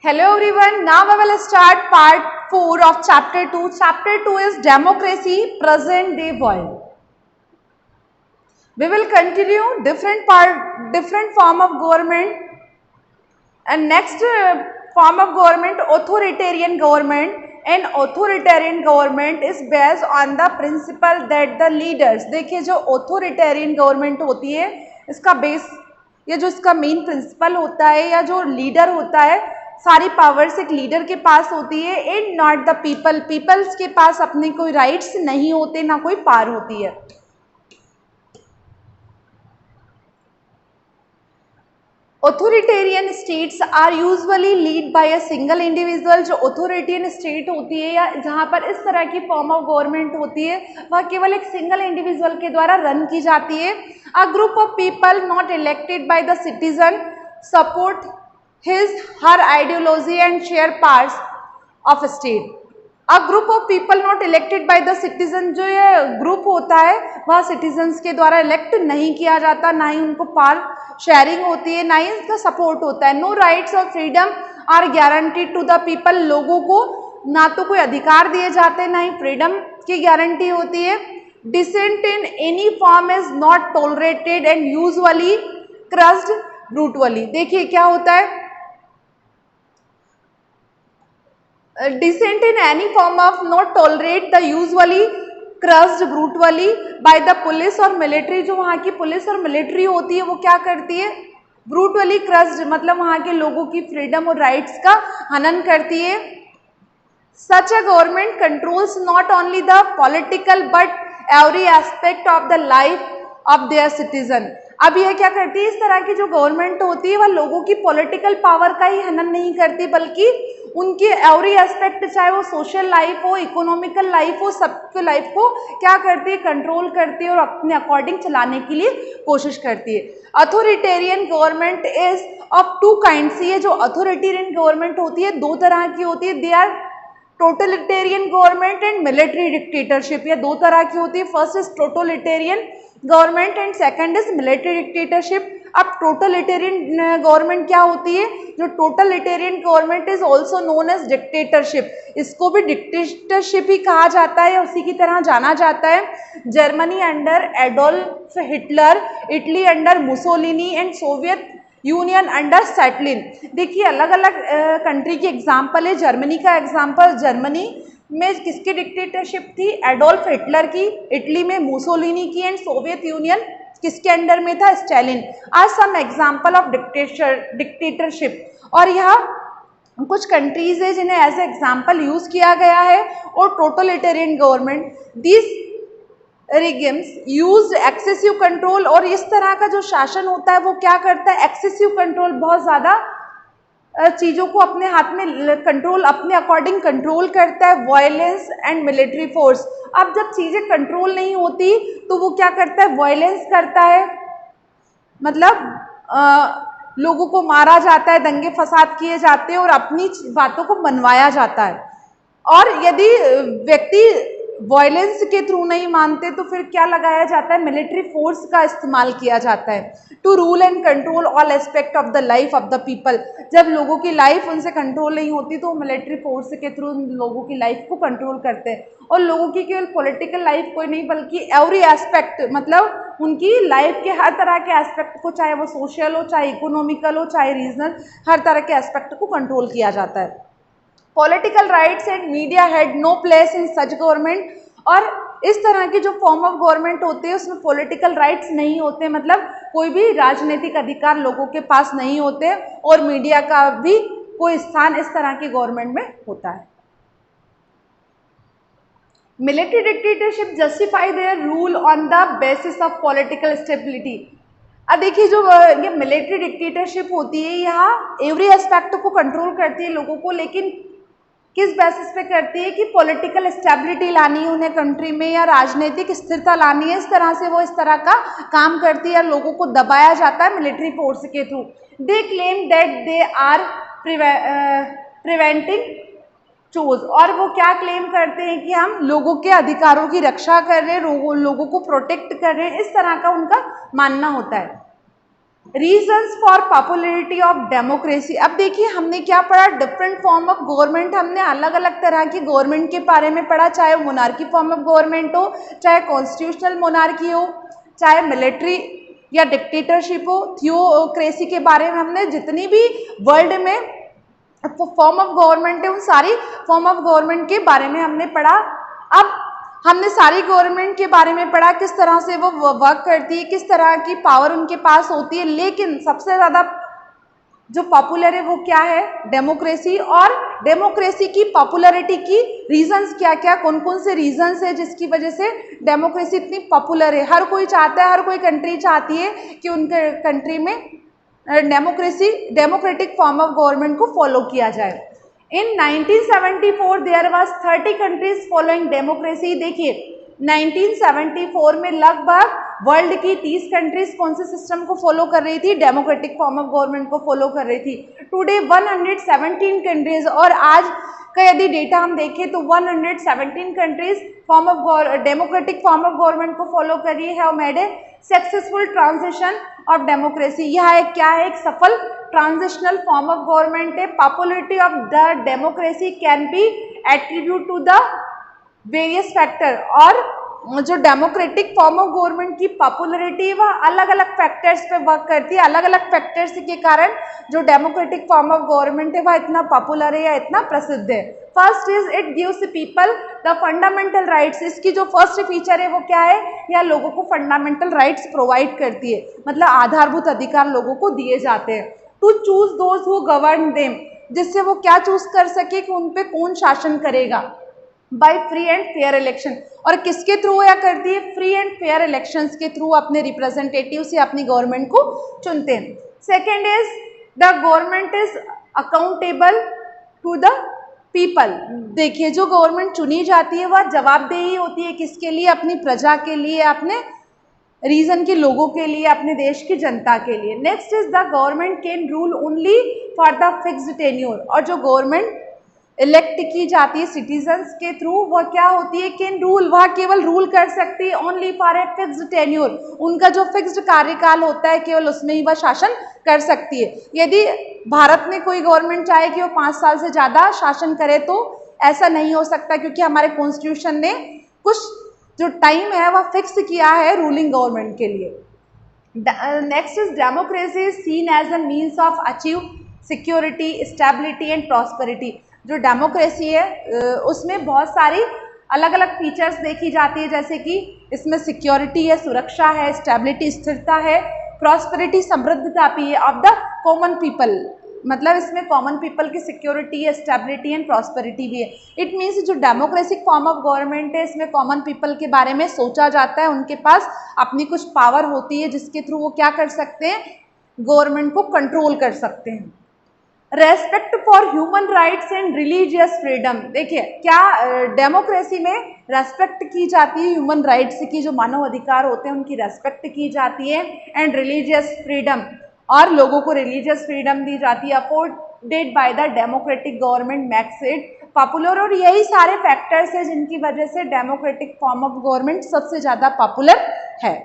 Hello everyone, now we will start part 4 of chapter 2. Chapter 2 is democracy, present day world. We will continue different form of government, and next form of government, authoritarian government. And authoritarian government is based on the principle that the leaders, देखिए जो authoritarian government होती है इसका base या जो इसका main principal होता है या जो लीडर होता है, सारी पावर्स एक लीडर के पास होती है and not the people, peoples के पास अपने कोई राइट्स नहीं होते, ना कोई पावर होती है. Authoritarian states are usually lead by a single individual. जो ऑथोरिटेरियन स्टेट होती है या जहाँ पर इस तरह की फॉर्म ऑफ गवर्नमेंट होती है वह केवल एक सिंगल इंडिविजुअल के द्वारा रन की जाती है. A group of people not elected by the citizen support his her ideology and share parts of state. A group of people not elected by the citizen, जो ये ग्रुप होता है वह सिटीजन्स के द्वारा इलेक्ट नहीं किया जाता, ना ही उनको पावर शेयरिंग होती है, ना ही इसका सपोर्ट होता है. नो राइट्स और freedom are guaranteed to the people. लोगों को ना तो कोई अधिकार दिए जाते हैं, ना ही फ्रीडम की गारंटी होती है. Dissent in any form is not tolerated and usually crushed brutally. देखिए क्या होता है, dissent in any form of not tolerate the usually crushed brutally by the police और military. जो वहाँ की पुलिस और मिलिट्री होती है वो क्या करती है, ब्रूटली क्रस्ड मतलब वहाँ के लोगों की फ्रीडम और राइट्स का हनन करती है. Such a government controls not only the political but every aspect of the life of their citizen. अब यह क्या करती है, इस तरह की जो गवर्नमेंट होती है वह लोगों की पॉलिटिकल पावर का ही हनन नहीं करती, बल्कि उनकी एवरी एस्पेक्ट, चाहे वो सोशल लाइफ हो, इकोनॉमिकल लाइफ हो, सबके लाइफ को क्या करती है, कंट्रोल करती है और अपने अकॉर्डिंग चलाने के लिए कोशिश करती है. Authoritarian government is of two kinds. ये जो अथॉरिटेरियन गवर्नमेंट होती है दो तरह की होती है. They are totalitarian government and military dictatorship. ये दो तरह की होती है. First is totalitarian government and second is military dictatorship. अब टोटलिटेरियन गवर्नमेंट क्या होती है, जो totalitarian government is also known as dictatorship. इसको भी डिक्टेटरशिप ही कहा जाता है, उसी की तरह जाना जाता है. Germany under Adolf Hitler, Italy under Mussolini and Soviet union under Stalin. देखिए अलग अलग कंट्री की एग्जाम्पल है. जर्मनी का एग्जाम्पल, जर्मनी में किसकी डिक्टेटरशिप थी, एडोल्फ हिटलर की. इटली में मुसोलिनी की. एंड सोवियत यूनियन किसके अंडर में था, Stalin. Are some example of dictatorship. और यह कुछ कंट्रीज है जिन्हें एज एग्जाम्पल यूज किया गया है. और totalitarian government this regimes use excessive control. और इस तरह का जो शासन होता है वो क्या करता है, एक्सेसिव कंट्रोल, बहुत ज़्यादा चीज़ों को अपने हाथ में कंट्रोल, अपने अकॉर्डिंग कंट्रोल करता है. Violence and military force. अब जब चीज़ें कंट्रोल नहीं होती तो वो क्या करता है, वायलेंस करता है, मतलब लोगों को मारा जाता है, दंगे फसाद किए जाते हैं और अपनी बातों को मनवाया जाता है. और यदि व्यक्ति वायलेंस के थ्रू नहीं मानते तो फिर क्या लगाया जाता है, मिलिट्री फोर्स का इस्तेमाल किया जाता है to rule and control all aspect of the life of the people. जब लोगों की लाइफ उनसे कंट्रोल नहीं होती तो मिलिट्री फोर्स के थ्रू लोगों की लाइफ को कंट्रोल करते हैं. और लोगों की केवल पॉलिटिकल लाइफ को नहीं बल्कि एवरी एस्पेक्ट, मतलब उनकी लाइफ के हर तरह के एस्पेक्ट को, चाहे वो सोशल हो, चाहे इकोनॉमिकल हो, चाहे रीजनल, हर तरह के एस्पेक्ट को कंट्रोल किया जाता है. Political rights and media had no place in such government. और इस तरह की जो फॉर्म ऑफ गवर्नमेंट होती है उसमें पॉलिटिकल राइट्स नहीं होते, मतलब कोई भी राजनीतिक अधिकार लोगों के पास नहीं होते और मीडिया का भी कोई स्थान इस तरह की गवर्नमेंट में होता है. Military dictatorship justify their rule on the basis of political stability. अब देखिए जो ये मिलिट्री डिक्टेटरशिप होती है यहाँ एवरी एस्पेक्ट को कंट्रोल करती है लोगों को, लेकिन किस बेसिस पे करती है कि पॉलिटिकल स्टेबिलिटी लानी है उन्हें कंट्री में या राजनीतिक स्थिरता लानी है. इस तरह से वो इस तरह का काम करती है, लोगों को दबाया जाता है मिलिट्री फोर्स के through. They claim that they are preventing chaos. और वो क्या क्लेम करते हैं कि हम लोगों के अधिकारों की रक्षा कर रहे हैं, लोगों को प्रोटेक्ट कर रहे हैं. इस तरह का उनका मानना होता है. Reasons for popularity of democracy. अब देखिए हमने क्या पढ़ा, डिफरेंट फॉर्म ऑफ गवर्नमेंट, हमने अलग अलग तरह की गवर्नमेंट के बारे में पढ़ा, चाहे वो मोनार्की फॉर्म ऑफ गवर्नमेंट हो, चाहे कॉन्स्टिट्यूशनल मोनार्की हो, चाहे मिलिट्री या डिक्टेटरशिप हो, थियोक्रेसी के बारे में हमने जितनी भी वर्ल्ड में फॉर्म ऑफ गवर्नमेंट है उन सारी फॉर्म ऑफ गवर्नमेंट के बारे में हमने पढ़ा। अब हमने सारी गवर्नमेंट के बारे में पढ़ा, किस तरह से वो वर्क करती है, किस तरह की पावर उनके पास होती है, लेकिन सबसे ज़्यादा जो पॉपुलर है वो क्या है, डेमोक्रेसी। और डेमोक्रेसी की पॉपुलैरिटी की रीजंस क्या क्या, कौन कौन से रीजंस है जिसकी वजह से डेमोक्रेसी इतनी पॉपुलर है। हर कोई चाहता है, हर कोई कंट्री चाहती है कि उनके कंट्री में डेमोक्रेटिक फॉर्म ऑफ गवर्नमेंट को फॉलो किया जाए। In 1974 there was 30 countries following democracy. देखिए 1974 में लगभग वर्ल्ड की 30 कंट्रीज कौन से सिस्टम को फॉलो कर रही थी, डेमोक्रेटिक फॉर्म ऑफ गवर्नमेंट को फॉलो कर रही थी। टुडे 117 कंट्रीज, और आज का यदि डेटा हम देखें तो 117 countries form of democratic form of government को फॉलो कर रही है, have made a successful transition of democracy. यह एक क्या है, एक सफल ट्रांजिशनल फॉर्म ऑफ गवर्नमेंट है। Popularity of the democracy can be attribute to the various factor, और जो डेमोक्रेटिक फॉर्म ऑफ गवर्नमेंट की पॉपुलरिटी वह अलग अलग फैक्टर्स पे वर्क करती है। अलग अलग फैक्टर्स के कारण जो डेमोक्रेटिक फॉर्म ऑफ गवर्नमेंट है वह इतना पॉपुलर है या इतना प्रसिद्ध है। First is it gives people the fundamental rights. इसकी जो फर्स्ट फीचर है वो क्या है, यह लोगों को फंडामेंटल राइट्स प्रोवाइड करती है, मतलब आधारभूत अधिकार लोगों को दिए जाते हैं। To choose those who govern them, जिससे वो क्या चूज कर सके कि उन पे कौन शासन करेगा, by free and fair election. और किसके थ्रू यह करती है, फ्री एंड फेयर इलेक्शंस के थ्रू अपने रिप्रेजेंटेटिव से अपनी गवर्नमेंट को चुनते हैं। Second is the government is accountable to the people. देखिए जो गवर्नमेंट चुनी जाती है वह जवाबदेही होती है किसके लिए, अपनी प्रजा के लिए, अपने रीजन के लोगों के लिए, अपने देश की जनता के लिए। Next is the government can rule only for the fixed tenure. और जो गवर्नमेंट इलेक्ट की जाती है सिटीजन्स के थ्रू वह क्या होती है, कैन रूल, वह केवल रूल कर सकती है only for a fixed tenure. उनका जो फिक्स्ड कार्यकाल होता है केवल उसमें ही वह शासन कर सकती है। यदि भारत में कोई गवर्नमेंट चाहे कि वो 5 साल से ज़्यादा शासन करे तो ऐसा नहीं हो सकता, क्योंकि हमारे कॉन्स्टिट्यूशन ने कुछ जो टाइम है वह फिक्स किया है रूलिंग गवर्नमेंट के लिए। Next is democracy is seen as a means of achieve security, stability and prosperity. जो डेमोक्रेसी है उसमें बहुत सारी अलग अलग फीचर्स देखी जाती है, जैसे कि इसमें सिक्योरिटी है, सुरक्षा है, स्टेबिलिटी स्थिरता है, प्रॉस्पेरिटी समृद्धता भी है ऑफ द कॉमन पीपल, मतलब इसमें कॉमन पीपल की सिक्योरिटी है, स्टेबिलिटी एंड प्रॉस्पेरिटी भी है। इट मीन्स जो डेमोक्रेटिक फॉर्म ऑफ गवर्नमेंट है इसमें कॉमन पीपल के बारे में सोचा जाता है, उनके पास अपनी कुछ पावर होती है जिसके थ्रू वो क्या कर सकते हैं, गवर्नमेंट को कंट्रोल कर सकते हैं। Respect for human rights and religious freedom. देखिए क्या डेमोक्रेसी में रेस्पेक्ट की जाती है ह्यूमन राइट्स की, जो मानव अधिकार होते हैं उनकी रेस्पेक्ट की जाती है, एंड रिलीजियस फ्रीडम, और लोगों को रिलीजियस फ्रीडम दी जाती है, afforded by the democratic government max it popular. और यही सारे फैक्टर्स हैं जिनकी वजह से डेमोक्रेटिक फॉर्म ऑफ गवर्नमेंट सबसे ज़्यादा पॉपुलर है।